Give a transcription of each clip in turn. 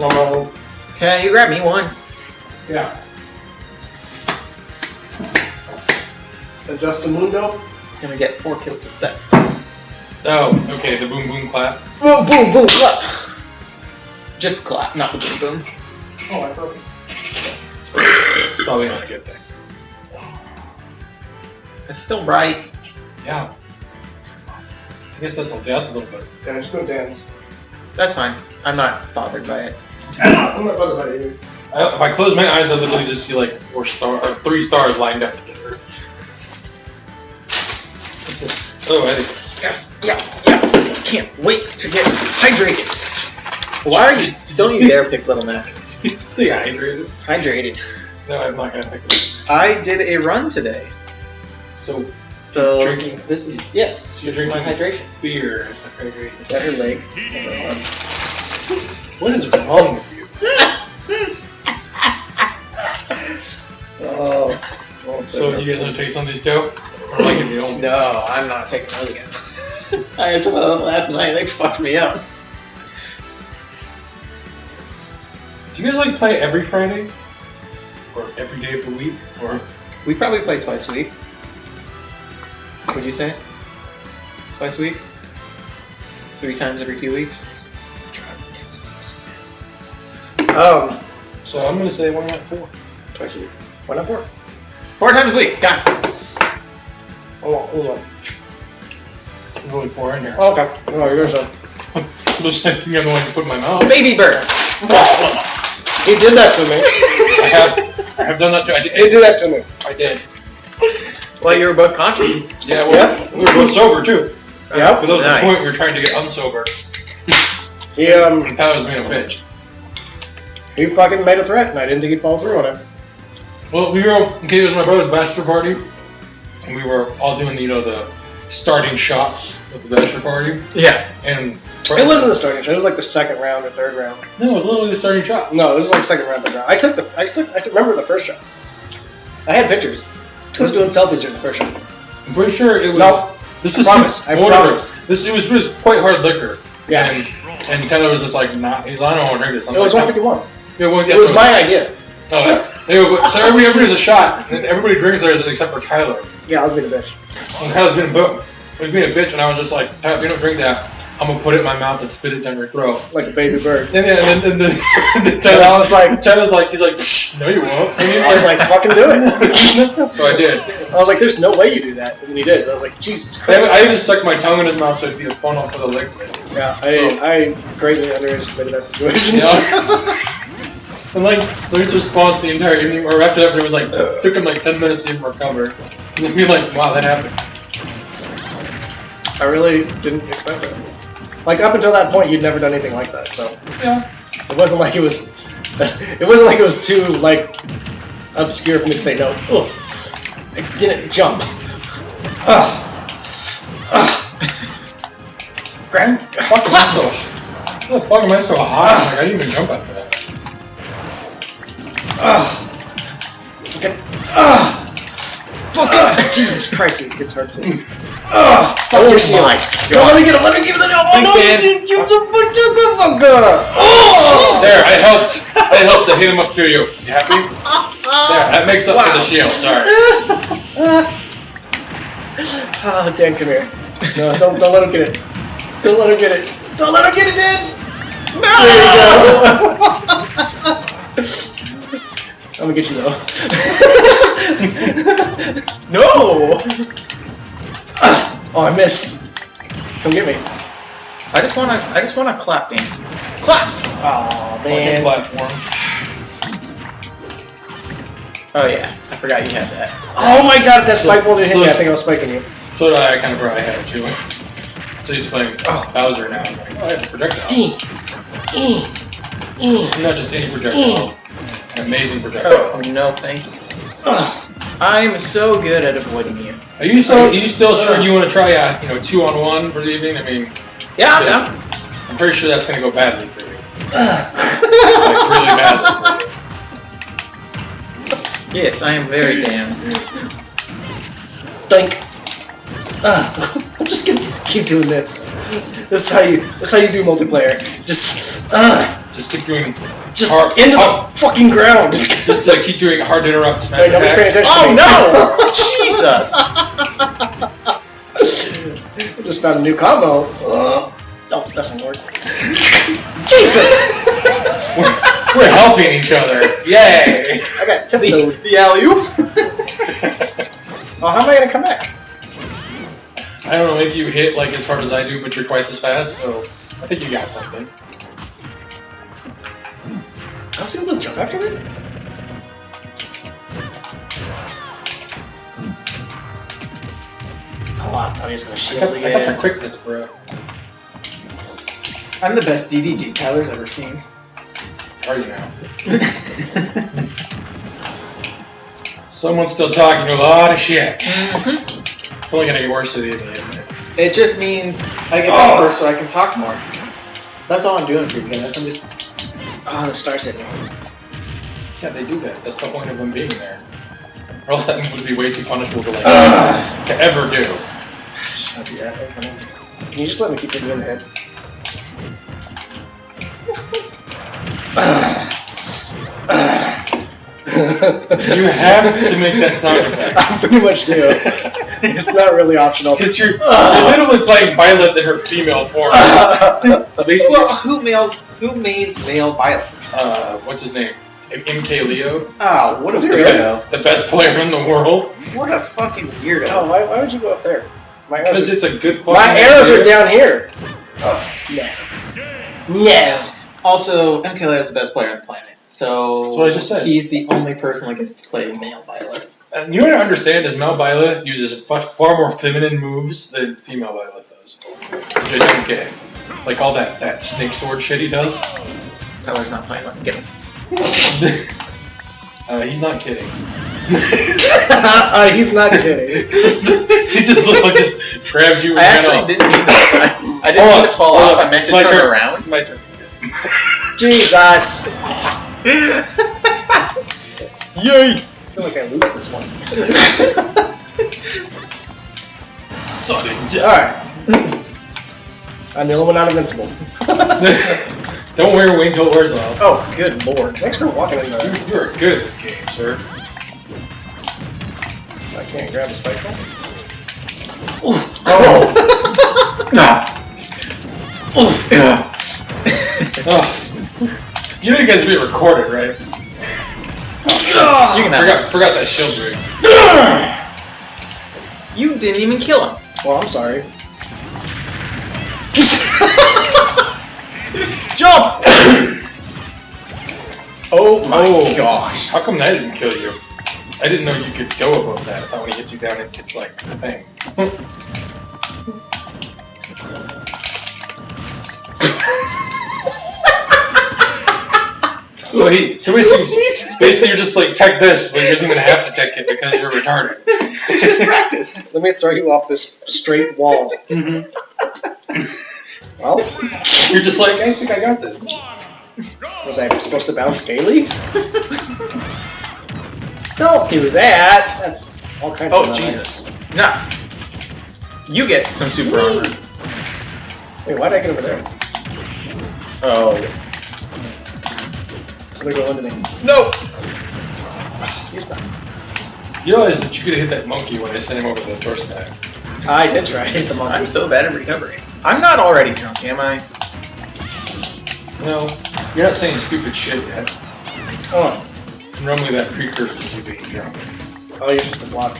No. Okay, you grab me one. Yeah. Adjustamundo. Gonna get 4 kills with that. Oh, okay, the boom boom clap. Boom, boom, boom, clap. Just clap, not the boom, boom. Oh, I broke it. It's probably not a good thing. It's still bright. Yeah. I guess that's a little bit. Yeah, just go dance. That's fine. I'm not bothered by it. I'm not bothered by it either. If I close my eyes, I literally just see like 3 stars lined up together. Oh, Eddie. Yes, yes, yes. I can't wait to get hydrated. Why are you? Don't you dare pick Little Mac. You say hydrated? Hydrated. No, I'm not gonna pick it. I did a run today. So Drinking. This is yes. So you're This is my drinking hydration. beer. It's not hydrated. Is that her leg? What is wrong with you? Oh. So you guys want to take some of these too? Or like if you don't? No, I'm not taking those again. I had some of those last night. They fucked me up. Do you guys like play every Friday? Or every day of the week? Or We probably play twice a week. What'd you say? Twice a week? 3 times every 2 weeks? so I'm gonna say 1 out of 4. Twice a week. Why not 4? 4 times a week. Got it. Hold on. I'm really 4 in here. Oh, okay. No, you're some. Looks like you're the one to put in my mouth. Baby bird. He did that to me. I have done that too. He did that to me. I did. Well, you were both conscious. Yeah, well, we were both sober too. Yep. But that was Nice. the point we were trying to get unsober. He And Tyler was being a bitch. he fucking made a threat, and I didn't think he'd follow through on it. Well, it was my brother's bachelor party, and we were all doing the starting shots of the bachelor party, Yeah. and It wasn't the starting shot. It was like the second round or third round. No, it was literally the starting shot. No, it was like second round, third round. I remember the first shot. I had pictures. I was doing selfies during the first shot. I'm pretty sure it was. No, this I was promise. I promise. It was quite hard liquor. Yeah. And Taylor was just like, nah. He's like, I don't want to drink this. I'm It was like, 151. Yeah, well, It was my idea. Oh, yeah. Anyway, so everybody does a shot, and everybody drinks theirs except for Tyler. Yeah, I was being a bitch. And Tyler's being a bitch, and I was just like, Tyler, if you don't drink that, I'm gonna put it in my mouth and spit it down your throat. Like a baby bird. And then And I was like, Tyler's like, he's like, Psh, no, you won't. And I was like, fucking do it. So I did. I was like, there's no way you do that. And then he did. I was like, Jesus Christ. I even stuck my tongue in his mouth so it'd be a funnel for the liquid. Yeah, I greatly underestimated that situation. Yeah. And like, Louis' response the entire evening, or after that, it was like, took him like 10 minutes to even recover. And be like, wow, that happened. I really didn't expect that. Like, up until that point, you'd never done anything like that, so. Yeah. It wasn't like it was too, like, obscure for me to say no. Ugh. I didn't jump. Grand, fuck How the fuck am I so hot? Like, I didn't even jump after that. Okay. Fuck up! Jesus Christ, it gets hard to. Fuck Oh your seal. my Don't let me get it, let me give it the Thanks, Dan. you motherfucker! Oh! There, I helped to hit him up to you. You happy? There, that makes up for the shield. Sorry. Oh, Dan, come here. No, don't let him get it. Don't let him get it. Don't let him get it, Dan! No! There you go. I'm gonna get you though. No! Oh, I missed. Come get me. I just wanna clap, Dan. Claps! Oh Fucking man. platforms. Oh yeah, I forgot you had that. Oh my god, if that spike ball didn't hit So- me, I think I was spiking you. So did I kind of probably had it too. So he's playing Bowser now. I'm like, oh, I have a projectile. Not just any projectile. An amazing projectile. Oh no, thank you. I'm so good at avoiding you. Are you still sure you want to try a 2-on-1 for the evening? I mean, Yeah, I'm down. I'm pretty sure that's gonna go badly for you. Like really badly for you. Yes, I am very damn. Think. I'm just gonna keep doing this. This is how you do multiplayer. Just Just keep doing. Just Hard- into oh. the fucking ground. Just keep doing hard to interrupt. Smash Wait, nobody's paying attacks. attention. Oh no! Jesus! I just found a new combo. Oh, that doesn't work. Jesus! We're helping each other. Yay! I got tiptoed. The alley oop. Oh, how am I gonna come back? I don't know, maybe you hit like as hard as I do, but you're twice as fast, so I think you got something. I was able to jump after that? Oh, I thought he was gonna I shield got the again. quickness, bro. I'm the best DDD Tyler's ever seen. Are you now? Someone's still talking a lot of shit. It's only gonna get worse to the end, isn't it? It just means I get that first so I can talk more. That's all I'm doing for you guys. I'm just. Oh, the stars hit me. Yeah, they do that. That's the point of them being there. Or else that would be way too punishable to like to ever do. I'll do that over and over. Can you just let me keep hitting you in the head? You have to make that sound effect. I pretty much do. It's not really optional. Because you're literally playing Violet in her female form. So basically, Well, who mains male Violet? what's his name? MK Leo, Oh, what a Is it really? weirdo! the best player in the world. What a fucking weirdo! Oh, why would you go up there? My Because arrows, it's a good fucking my arrows are idea. down here. Oh, no. No. Also, MKLeo is the best player on the planet, so That's what I just said. he's the only person that gets to play male Violet. And you know what I understand is male Violet uses far more feminine moves than female Violet does. Which I don't get. Like all that snake sword shit he does. Tyler's not playing. Let's get him. He's not kidding. He's not kidding. He just grabbed you and I ran actually off. didn't mean to. I didn't mean to fall off. I meant to It's my turn turn. around. It's my turn. Jesus. Yay! I feel like I lose this one. Sudden Alright. I'm the only one not invincible. Don't worry, wait until it wears off. Oh, good lord! Thanks for walking in there. You are good at this game, sir. I can't grab a spike ball. Oh! Yeah. Oh. You know you guys are being recorded, right? You can have Forgot that shield breaks. You didn't even kill him. Well, I'm sorry. Jump! Oh my gosh! How come that didn't kill you? I didn't know you could go above that. I thought when he hits you down, it's like the thing. So basically you're just like tech this, but he doesn't even have to tech it because you're retarded. It's just practice. Let me throw you off this straight wall. Mm-hmm. Well, You're just like, I think I got this. was I supposed to bounce gaily? Don't do that! That's all kinds Oh of Jesus! Nah. You get some super armor. Wait, why did I get over there? Oh Somebody go into me. no! He's not. You realize that you could have hit that monkey when I sent him over the torso back. I did try to hit the monkey. I'm so bad at recovering. I'm not already drunk, am I? No, you're not saying stupid shit yet. Oh, Normally that precurses you being drunk. oh, you're supposed to block.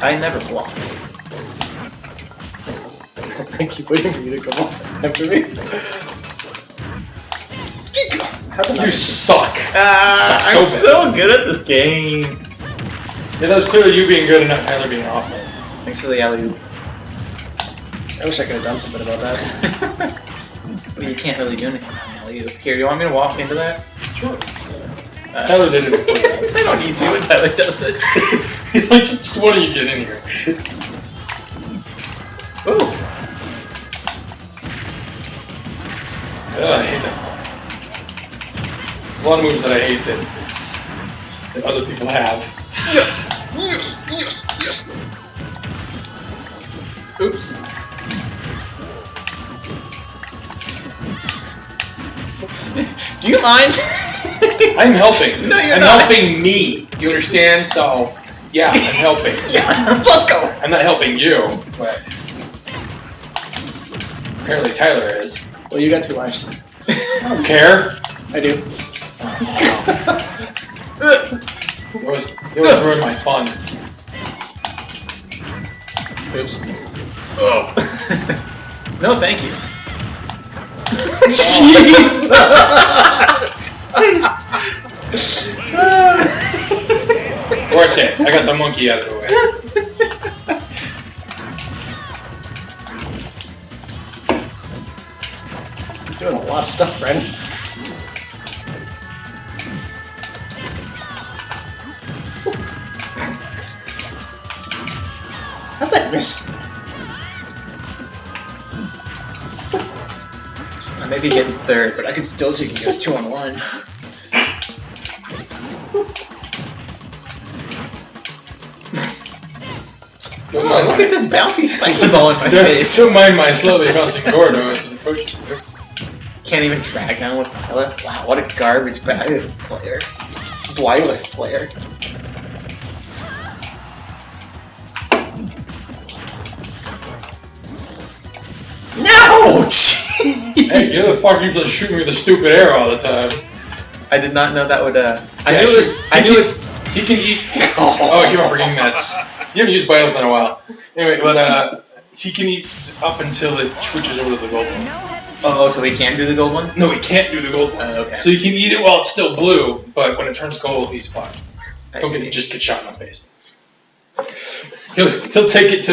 I never block. I keep waiting for you to come off after me. How the You suck. I'm So so good at this game. Yeah, that was clearly you being good and not Tyler being awful. Thanks for the alley-oop. I wish I could have done something about that. Well, you can't really do anything on the alley-oop. Here, do you want me to walk into that? Sure. Tyler did it before that. I don't need to, but Tyler does it. He's like, just what do you get in here? Ooh. Ugh, I hate that. There's a lot of moves that I hate that other people have. Yes! Yes! Yes! Yes! Oops. Do you mind? I'm helping. No, you're I'm not. helping me. You understand? So, yeah, I'm helping. Yeah, let's go. I'm not helping you, but apparently Tyler is. Well, you got 2 lives. I don't care. I do. You always ruin my fun. Oops. Oh. No, thank you. Jesus! Okay, I got the monkey out of the way. You're doing a lot of stuff, friend. How'd that miss? I may be getting third, but I can still take you guys 2-on-1. Don't Oh, mind look my- at this bouncy spiky ball in my face. Don't mind my slowly bouncing Gordo as it approaches you. Can't even track down with Byleth. Wow, what a garbage Byleth player. Byleth player. No! Hey, you're the fuck you just shoot me with a stupid arrow all the time. I did not know that would. I Yeah, knew sure. it. I knew it. He can eat. Oh, I keep on forgetting that. You haven't used Byleth in a while. Anyway, but he can eat up until it switches over to the gold one. Oh, so we can't do the gold one? No, he can't do the gold one. Okay. So you can eat it while it's still blue, but when it turns gold, he's fine. I He'll see. just get shot in the face. He'll take it to